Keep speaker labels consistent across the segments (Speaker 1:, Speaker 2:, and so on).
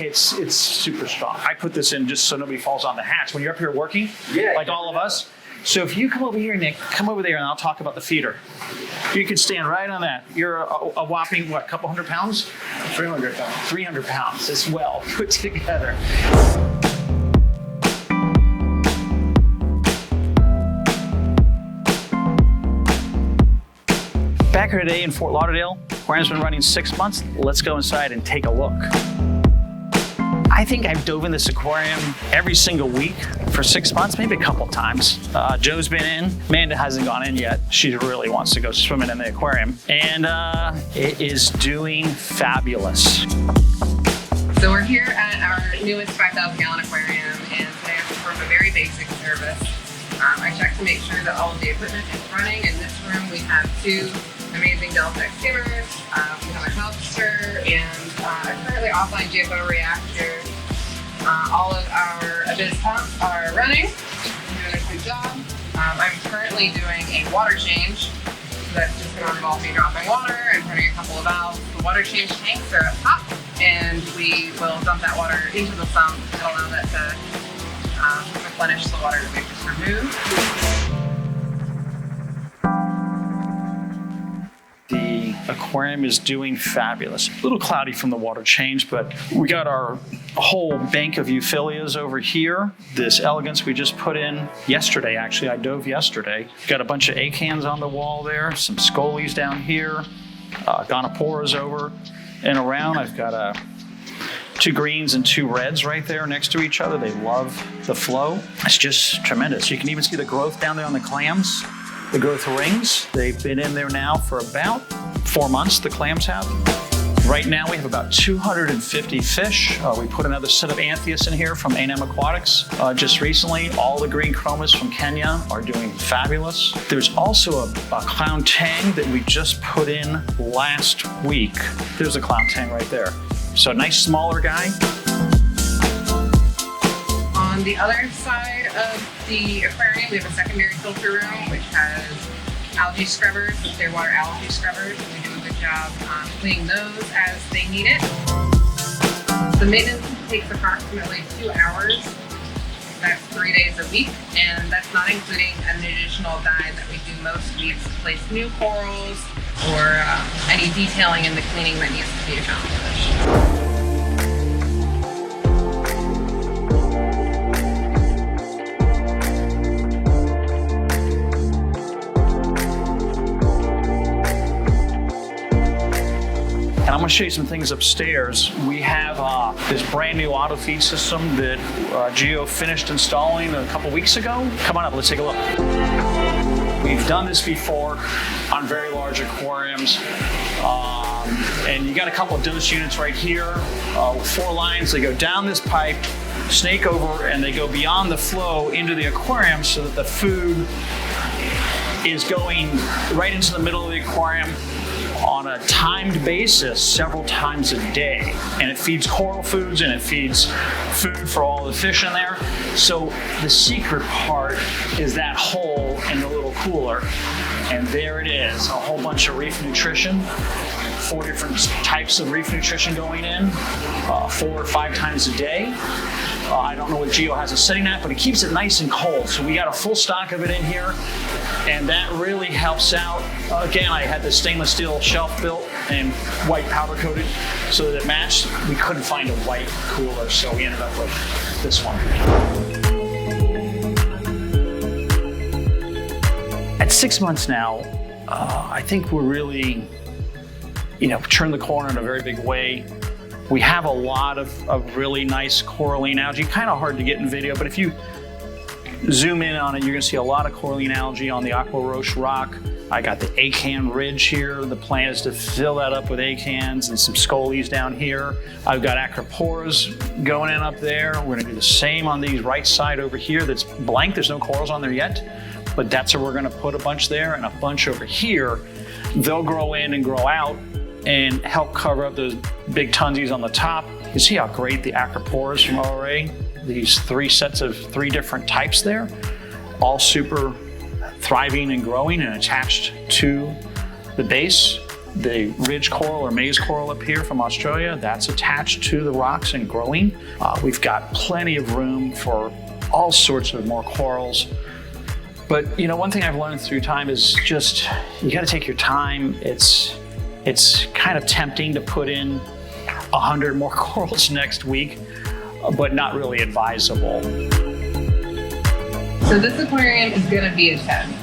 Speaker 1: It's super strong. I put this in just so nobody falls on the hatch. When you're up here working, like all of us. So if you come over here, Nick, come over there and I'll talk about the feeder. You can stand right on that. You're a whopping, what, couple hundred pounds?
Speaker 2: 300 pounds.
Speaker 1: 300 pounds as well, put together. Back here today in Fort Lauderdale, aquarium's been running 6 months. Let's go inside and take a look. I think I've dove in this aquarium every single week for 6 months, maybe a couple times. Joe's been in. Amanda hasn't gone in yet. She really wants to go swimming in the aquarium. And it is doing fabulous.
Speaker 3: So we're here at our newest 5,000 gallon aquarium, and today I perform a very basic service. I check to make sure that all of the equipment is running. In this room we have 2 amazing DELTEC Skimmers, we have a lobster, and currently offline GFO reactor. All of our Abyss pumps are running. We're doing a good job. I'm currently doing a water change. So that's just going to involve me dropping water and turning a couple of valves. The water change tanks are up top, and we will dump that water into the sump and allow that to replenish the water that we've just removed.
Speaker 1: The aquarium is doing fabulous. A little cloudy from the water change, but we got our whole bank of euphyllias over here. This elegance we just put in yesterday, actually. I dove yesterday. Got a bunch of acans on the wall there, some scolies down here, gonoporas over and around. I've got 2 greens and 2 reds right there next to each other. They love the flow. It's just tremendous. You can even see the growth down there on the clams. The growth rings, they've been in there now for about 4 months, the clams have. Right now we have about 250 fish. We put another set of Anthias in here from A&M Aquatics just recently. All the green chromas from Kenya are doing fabulous. There's also a clown tang that we just put in last week. There's a clown tang right there. So a nice smaller guy.
Speaker 3: On the other side of the aquarium, we have a secondary filter room, which has algae scrubbers, the clear water algae scrubbers, and we do a good job cleaning those as they need it. The maintenance takes approximately 2 hours. That's 3 days a week, and that's not including an additional dive that we do most weeks to place new corals or any detailing in the cleaning that needs to be accomplished.
Speaker 1: And I'm going to show you some things upstairs. We have this brand new auto feed system that Gio finished installing a couple weeks ago. Come on up, let's take a look. We've done this before on very large aquariums. And you got a couple of dose units right here with 4 lines. They go down this pipe, snake over, and they go beyond the flow into the aquarium so that the food is going right into the middle of the aquarium on a timed basis several times a day. And it feeds coral foods and it feeds food for all the fish in there. So the secret part is that hole in the little cooler. And there it is, a whole bunch of reef nutrition. 4 different types of reef nutrition going in, 4 or 5 times a day. I don't know what Gio has it sitting at, but it keeps it nice and cold. So we got a full stock of it in here, and that really helps out. Again, I had the stainless steel shelf built and white powder coated so that it matched. We couldn't find a white cooler, so we ended up with this one. At 6 months now, I think we're really, turned the corner in a very big way. We have a lot of really nice coralline algae, kind of hard to get in video, but if you zoom in on it, you're gonna see a lot of coralline algae on the Aqua Roche rock. I got the acan ridge here. The plan is to fill that up with acans and some scolies down here. I've got acroporas going in up there. We're gonna do the same on these right side over here that's blank. There's no corals on there yet, but that's where we're gonna put a bunch there and a bunch over here. They'll grow in and grow out and help cover up those big tunsies on the top. You see how great the acroporas from ORA, these 3 sets of 3 different types there, all super thriving and growing and attached to the base. The ridge coral or maize coral up here from Australia, that's attached to the rocks and growing. We've got plenty of room for all sorts of more corals. But you know, one thing I've learned through time is just, you gotta take your time. It's kind of tempting to put in 100 more corals next week, but not really advisable.
Speaker 3: So this aquarium is gonna be a 10.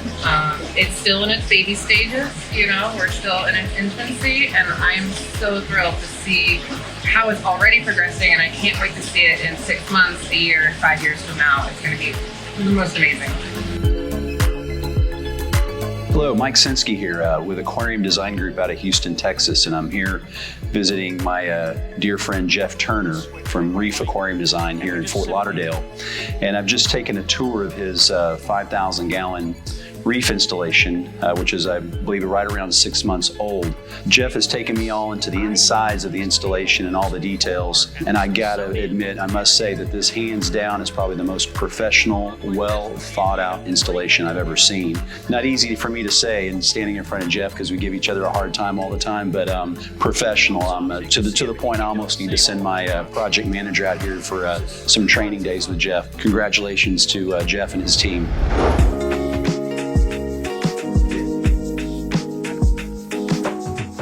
Speaker 3: It's still in its baby stages, you know, we're still in its infancy, and I'm so thrilled to see how it's already progressing, and I can't wait to see it in 6 months, a year, 5 years from now. It's gonna be the most amazing.
Speaker 2: Hello, Mike Senske here with Aquarium Design Group out of Houston, Texas, and I'm here visiting my dear friend Jeff Turner from Reef Aquarium Design here in Fort Lauderdale. And I've just taken a tour of his 5,000 gallon reef installation, which is, I believe, right around 6 months old. Jeff has taken me all into the insides of the installation and all the details, and I gotta admit, I must say that this hands down is probably the most professional, well thought out installation I've ever seen. Not easy for me to say and standing in front of Jeff because we give each other a hard time all the time, but professional. To the point I almost need to send my project manager out here for some training days with Jeff. Congratulations to Jeff and his team.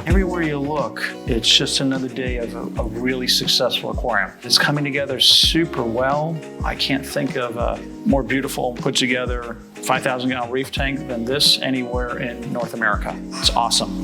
Speaker 1: Everywhere you look, it's just another day of a really successful aquarium. It's coming together super well. I can't think of a more beautiful, put together 5,000 gallon reef tank than this anywhere in North America. It's awesome.